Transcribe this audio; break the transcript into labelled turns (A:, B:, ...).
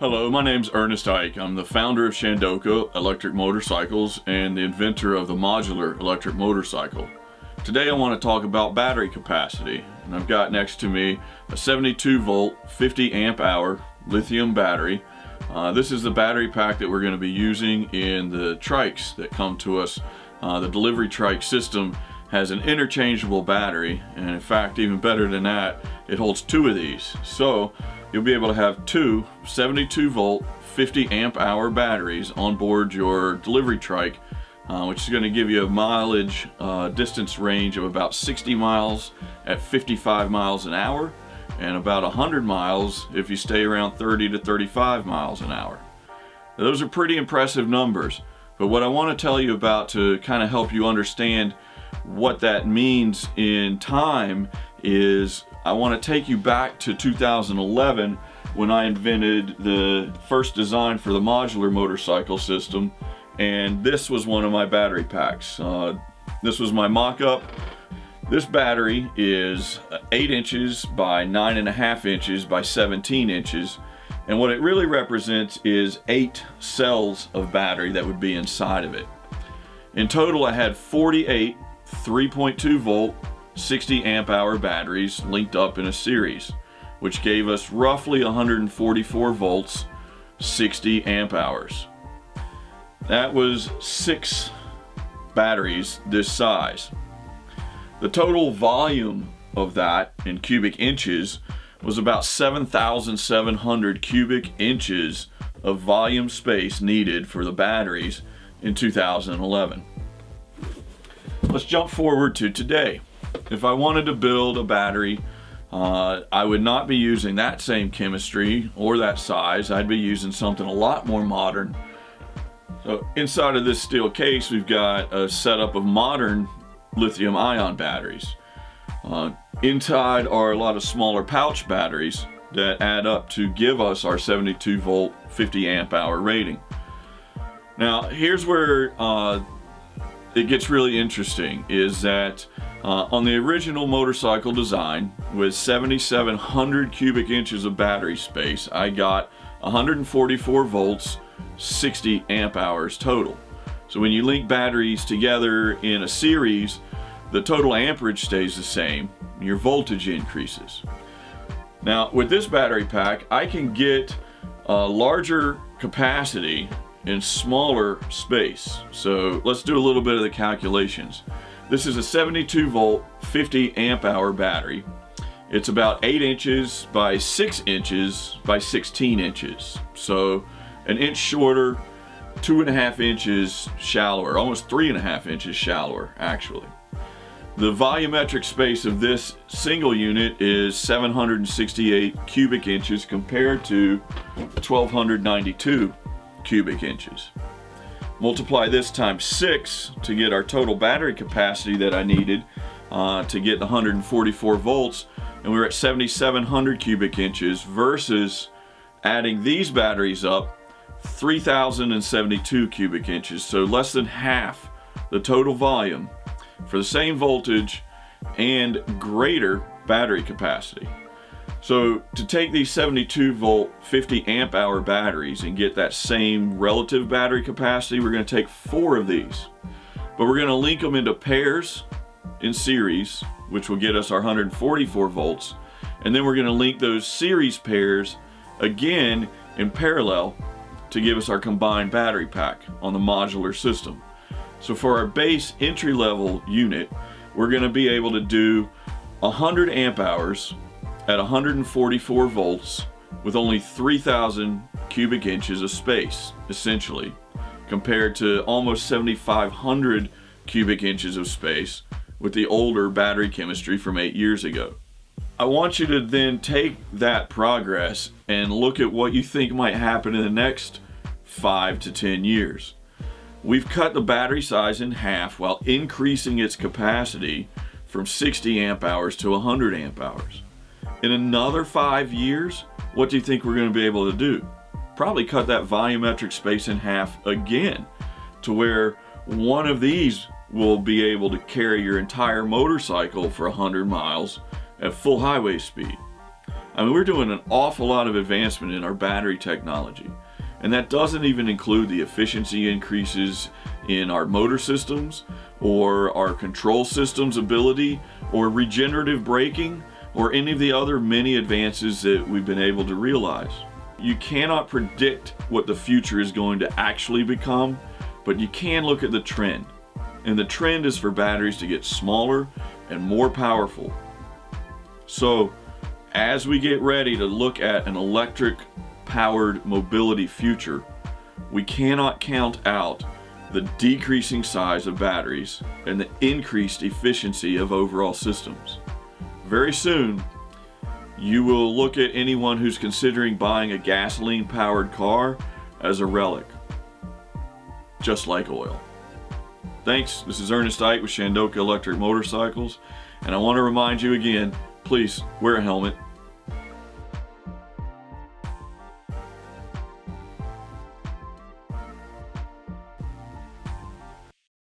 A: Hello, my name's Ernest Ike. I'm the founder of Shandoka Electric Motorcycles and the inventor of the modular electric motorcycle. Today I want to talk about battery capacity, and I've got next to me a 72 volt 50 amp hour lithium battery. This is the battery pack that we're going to be using in the trikes that come to us. The delivery trike system has an interchangeable battery, and in fact, even better than that, it holds two of these. So you'll be able to have two 72 volt 50 amp hour batteries on board your delivery trike, which is going to give you a mileage distance range of about 60 miles at 55 miles an hour and about 100 miles if you stay around 30 to 35 miles an hour. Now, those are pretty impressive numbers, but what I want to tell you about to kind of help you understand what that means in time is I want to take you back to 2011 when I invented the first design for the modular motorcycle system, and this was one of my battery packs. This was my mock-up. This battery is 8 inches by 9.5 inches by 17 inches, and what it really represents is 8 cells of battery that would be inside of it. In total, I had 48 3.2 volt 60 amp hour batteries linked up in a series, which gave us roughly 144 volts, 60 amp hours. That was 6 batteries this size. The total volume of that in cubic inches was about 7,700 cubic inches of volume space needed for the batteries in 2011. Let's jump forward to today. If I wanted to build a battery, I would not be using that same chemistry or that size. I'd be using something a lot more modern. So inside of this steel case, we've got a setup of modern lithium ion batteries. Inside are a lot of smaller pouch batteries that add up to give us our 72 volt 50 amp hour rating. Now here's where it gets really interesting, is that on the original motorcycle design with 7,700 cubic inches of battery space, I got 144 volts, 60 amp hours total. So when you link batteries together in a series, the total amperage stays the same, your voltage increases. Now with this battery pack, I can get a larger capacity in smaller space. So let's do a little bit of the calculations. This is a 72 volt 50 amp hour battery. It's about 8 inches by 6 inches by 16 inches. So an inch shorter, 2.5 inches shallower, almost 3.5 inches shallower actually. The volumetric space of this single unit is 768 cubic inches compared to 1,292 cubic inches. Multiply this times 6 to get our total battery capacity that I needed to get the 144 volts, and we were at 7,700 cubic inches versus adding these batteries up 3,072 cubic inches, so less than half the total volume for the same voltage and greater battery capacity. So to take these 72 volt 50 amp hour batteries and get that same relative battery capacity, we're going to take 4 of these, but we're going to link them into pairs in series, which will get us our 144 volts, and then we're going to link those series pairs again in parallel to give us our combined battery pack on the modular system. So for our base entry level unit, we're going to be able to do 100 amp hours at 144 volts with only 3,000 cubic inches of space, essentially, compared to almost 7,500 cubic inches of space with the older battery chemistry from 8 years ago. I want you to then take that progress and look at what you think might happen in the next 5 to 10 years. We've cut the battery size in half while increasing its capacity from 60 amp hours to 100 amp hours. In another 5 years, what do you think we're going to be able to do? Probably cut that volumetric space in half again, to where one of these will be able to carry your entire motorcycle for 100 miles at full highway speed. I mean, we're doing an awful lot of advancement in our battery technology. And that doesn't even include the efficiency increases in our motor systems or our control systems ability or regenerative braking or any of the other many advances that we've been able to realize. You cannot predict what the future is going to actually become, but you can look at the trend. And the trend is for batteries to get smaller and more powerful. So as we get ready to look at an electric powered mobility future, we cannot count out the decreasing size of batteries and the increased efficiency of overall systems. Very soon, you will look at anyone who's considering buying a gasoline powered car as a relic, just like oil. Thanks, this is Ernest Ike with Shandoka Electric Motorcycles, and I want to remind you again, please wear a helmet,